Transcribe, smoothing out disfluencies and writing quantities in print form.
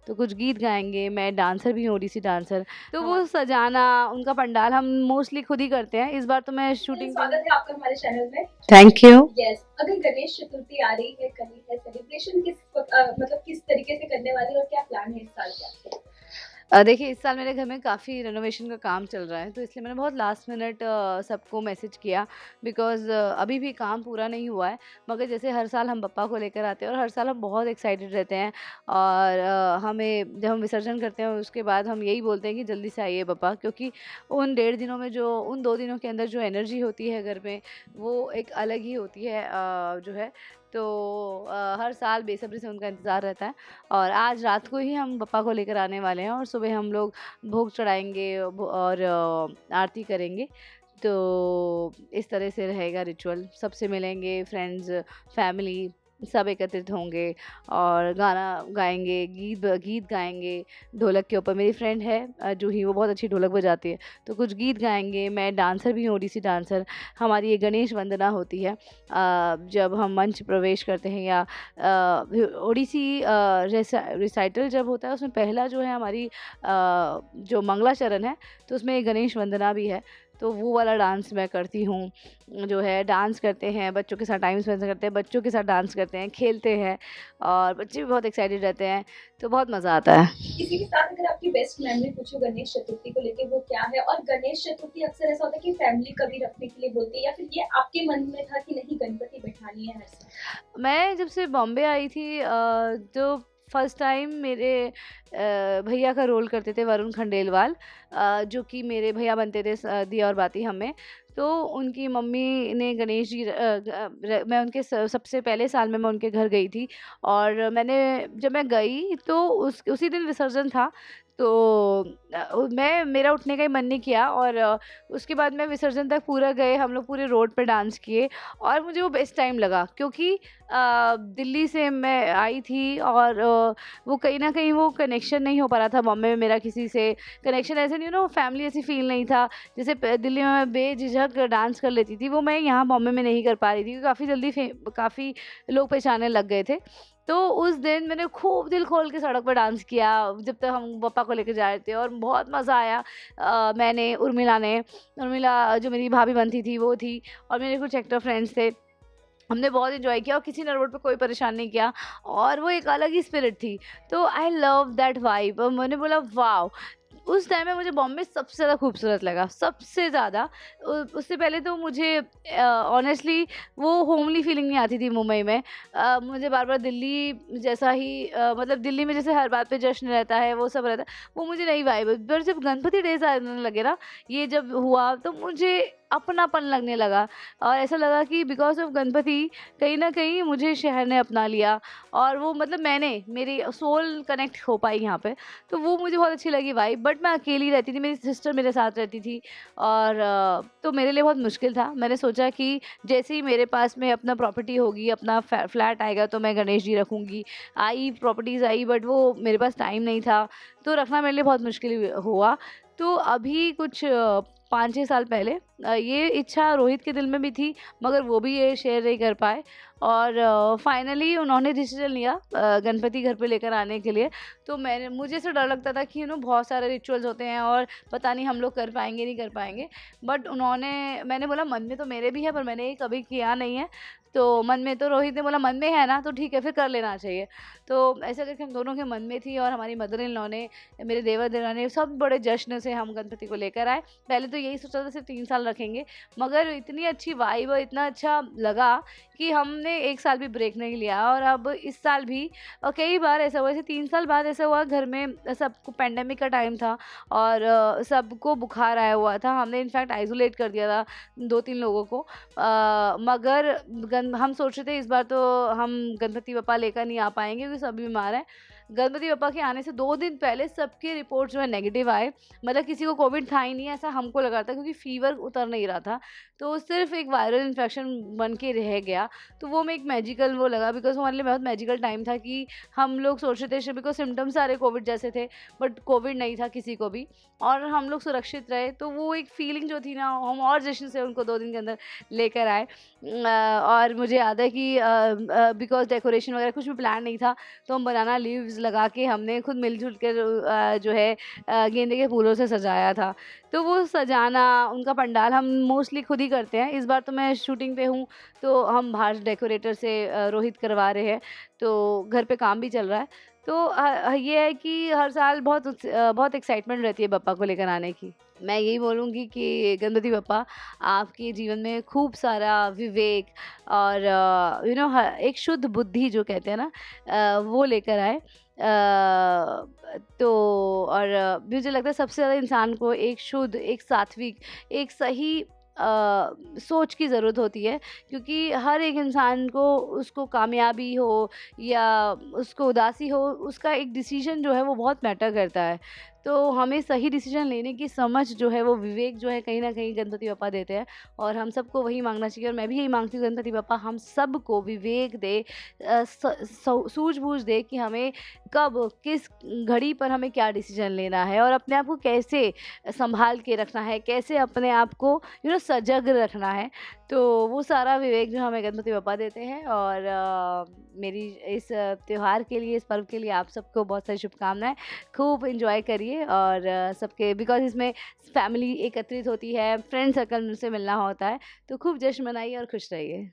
तो कुछ गीत गाएंगे। मैं डांसर भी हूँ, ओडिसी डांसर, तो वो सजाना उनका पंडाल हम मोस्टली खुद ही करते हैं। इस बार तो मैं शूटिंग स्वागत है आपका हमारे चैनल में। Thank you. यस, अगर गणेश चतुर्थी आ रही है, कल है सेलिब्रेशन, मतलब किस तरीके से करने वाले और क्या प्लान है इस साल का? देखिए, इस साल मेरे घर में काफ़ी रेनोवेशन का काम चल रहा है, तो इसलिए मैंने बहुत लास्ट मिनट सबको मैसेज किया, बिकॉज़ अभी भी काम पूरा नहीं हुआ है। मगर जैसे हर साल हम बप्पा को लेकर आते हैं और हर साल हम बहुत एक्साइटेड रहते हैं, और हमें जब हम विसर्जन करते हैं उसके बाद हम यही बोलते हैं कि जल्दी से आइए बप्पा, क्योंकि उन 2 दिनों के अंदर जो एनर्जी होती है घर में, वो एक अलग ही होती है, जो है। तो हर साल बेसब्री से उनका इंतज़ार रहता है, और आज रात को ही हम बप्पा को लेकर आने वाले हैं, और सुबह हम लोग भोग चढ़ाएँगे और आरती करेंगे। तो इस तरह से रहेगा रिचुअल। सबसे मिलेंगे, फ्रेंड्स, फैमिली सब एकत्रित होंगे और गाना गाएँगे, गीत गाएँगे ढोलक के ऊपर। मेरी फ्रेंड है जूही, वो बहुत अच्छी ढोलक बजाती है, तो कुछ गीत गाएँगे। मैं डांसर भी हूँ, ओडिसी डांसर। हमारी ये गणेश वंदना होती है जब हम मंच प्रवेश करते हैं, या ओडिसी रिसाइटल जब होता है, उसमें पहला जो है हमारी जो मंगलाचरण है, तो उसमें गणेश वंदना भी है। तो वो वाला डांस मैं करती हूँ, जो है डांस करते हैं, बच्चों के साथ टाइम स्पेंड करते हैं, बच्चों के साथ डांस करते हैं, खेलते हैं, और बच्चे भी बहुत एक्साइटेड रहते हैं, तो बहुत मज़ा आता है। इसी के साथ अगर आपकी बेस्ट मेमोरी पूछो गणेश चतुर्थी को लेके, वो क्या है? और गणेश चतुर्थी अक्सर ऐसा होता है कि फैमिली कभी रखने के लिए बोलती है, या फिर ये आपके मन में था कि नहीं गणपति बैठानी है हर साल? मैं जब से बॉम्बे आई थी, तो फर्स्ट टाइम मेरे भैया का रोल करते थे वरुण खंडेलवाल, जो कि मेरे भैया बनते थे दिया और बाती हमें। तो उनकी मम्मी ने गणेश जी मैं उनके सबसे पहले साल में मैं उनके घर गई थी, और जब मैं गई तो उसी दिन विसर्जन था। तो मेरा उठने का ही मन नहीं किया, और उसके बाद मैं विसर्जन तक पूरा गए, हम लोग पूरे रोड पे डांस किए, और मुझे वो बेस्ट टाइम लगा, क्योंकि दिल्ली से मैं आई थी, और वो कहीं न कहीं वो कनेक्शन नहीं हो पा रहा था बॉम्बे में मेरा किसी से। कनेक्शन ऐसे नहीं, फैमिली ऐसी फ़ील नहीं था। जैसे दिल्ली में मैं बेझिझक डांस कर लेती थी, वो मैं यहाँ बॉम्बे में नहीं कर पा रही थी, काफ़ी लोग पहचानने लग गए थे। तो उस दिन मैंने खूब दिल खोल के सड़क पर डांस किया, जब तक हम पप्पा को लेके जा रहे थे, और बहुत मज़ा आया। उर्मिला जो मेरी भाभी बनती थी वो थी, और मेरे कुछ एक्टर फ्रेंड्स थे। हमने बहुत एन्जॉय किया, और किसी ने रोड पे कोई परेशान नहीं किया, और वो एक अलग ही स्पिरिट थी। तो आई लव दैट वाइब, और मैंने बोला वाओ! उस टाइम में मुझे बॉम्बे सबसे ज़्यादा खूबसूरत लगा, सबसे ज़्यादा। उससे पहले तो मुझे ऑनेस्टली वो होमली फीलिंग नहीं आती थी मुंबई में। मुझे बार-बार दिल्ली जैसा ही, मतलब दिल्ली में जैसे हर बात पे जश्न रहता है, वो सब रहता है, वो मुझे नहीं वाइब। पर जब गणपति डेज़ आने लगे ना, ये जब हुआ, तो मुझे अपनापन लगने लगा, और ऐसा लगा कि बिकॉज़ ऑफ गणपति कहीं न कहीं मुझे शहर ने अपना लिया, और वो मतलब मेरी सोल कनेक्ट हो पाई यहाँ पे। तो वो मुझे बहुत अच्छी लगी वाइब। बट मैं अकेली रहती थी, मेरी सिस्टर मेरे साथ रहती थी, और तो मेरे लिए बहुत मुश्किल था। मैंने सोचा कि जैसे ही मेरे पास में अपना प्रॉपर्टी होगी, अपना फ्लैट आएगा, तो मैं गणेश जी रखूँगी। प्रॉपर्टीज़ आई, बट वो मेरे पास टाइम नहीं था, तो रखना मेरे लिए बहुत मुश्किल हुआ। तो अभी कुछ 5-6 साल पहले ये इच्छा रोहित के दिल में भी थी, मगर वो भी ये शेयर नहीं कर पाए, और फाइनली उन्होंने डिसीजन लिया गणपति घर पे लेकर आने के लिए। तो मुझे ऐसा डर लगता था कि बहुत सारे रिचुअल्स होते हैं, और पता नहीं हम लोग कर पाएँगे नहीं कर पाएँगे। बट मैंने बोला मन में तो मेरे भी है, पर मैंने ये कभी किया नहीं है। तो मन में तो रोहित ने बोला मन में है ना, तो ठीक है फिर कर लेना चाहिए। तो ऐसा करके हम दोनों के मन में थी, और हमारी मदर इन लॉ ने, मेरे देवर-देवरानी सब बड़े जश्न से हम गणपति को लेकर आए। पहले तो यही सोचा था सिर्फ 3 साल रखेंगे, मगर इतनी अच्छी वाइब और इतना अच्छा लगा कि हमने 1 साल भी ब्रेक नहीं लिया, और अब इस साल भी। और कई बार ऐसा हुआ, जैसे 3 साल बाद ऐसा हुआ, घर में सबको पैंडेमिक का टाइम था, और सबको बुखार आया हुआ था। हमने इनफैक्ट आइसोलेट कर दिया था 2-3 लोगों को। मगर हम सोच रहे थे इस बार तो हम गणपति बप्पा लेकर नहीं आ पाएँगे, क्योंकि सभी बीमार हैं। गणपति बप्पा के आने से 2 दिन पहले सबके रिपोर्ट जो है नेगेटिव आए। मतलब किसी को कोविड था ही नहीं, ऐसा हमको लगा था, क्योंकि फ़ीवर उतर नहीं रहा था। तो सिर्फ़ एक वायरल इन्फेक्शन बन के रह गया। तो वो में एक मैजिकल वो लगा, बिकॉज़ हमारे लिए बहुत मैजिकल टाइम था कि हम लोग सोच रहे थे, बिकॉज़ सिम्पटम्स सारे कोविड जैसे थे, बट कोविड नहीं था किसी को भी, और हम लोग सुरक्षित रहे। तो वो एक फीलिंग जो थी ना, हम और जश्न से उनको 2 दिन के अंदर लेकर आए। और मुझे याद है कि बिकॉज़ डेकोरेशन वगैरह कुछ भी प्लान नहीं था, तो हम बनाना लीव्स सीड्स लगा के हमने खुद मिल-जुल कर जो है गेंदे के फूलों से सजाया था। तो वो सजाना, उनका पंडाल हम मोस्टली खुद ही करते हैं। इस बार तो मैं शूटिंग पे हूँ, तो हम बाहर डेकोरेटर से रोहित करवा रहे हैं, तो घर पे काम भी चल रहा है। तो ये है कि हर साल बहुत एक्साइटमेंट रहती है बप्पा को लेकर आने की। मैं यही बोलूँगी कि गणपति बप्पा आपके जीवन में खूब सारा विवेक और एक शुद्ध बुद्धि जो कहते हैं ना, वो लेकर आए। तो और मुझे लगता है सबसे ज़्यादा इंसान को एक शुद्ध, एक सात्विक, एक सही सोच की ज़रूरत होती है, क्योंकि हर एक इंसान को, उसको कामयाबी हो या उसको उदासी हो, उसका एक डिसीजन जो है वो बहुत मैटर करता है। तो हमें सही डिसीजन लेने की समझ जो है, वो विवेक जो है, कहीं न कहीं गणपति बप्पा देते हैं और हम सबको वही माँगना चाहिए और मैं भी यही माँगती हूँ गणपति बप्पा हम सबको विवेक दे, सूझ-बूझ दे कि हमें कब, किस घड़ी पर हमें क्या डिसीजन लेना है और अपने आप को कैसे सँभाल के रखना है, कैसे अपने आप को सजग रखना है। तो वो सारा विवेक जो हमें गणपति बप्पा देते हैं और मेरी इस त्योहार के लिए, इस पर्व के लिए आप सबको बहुत सारी शुभकामनाएँ। खूब एन्जॉय करिए और सबके, बिकॉज़ इसमें फैमिली एकत्रित होती है, फ्रेंड सर्कल से मिलना होता है, तो खूब जश्न मनाइए और खुश रहिए।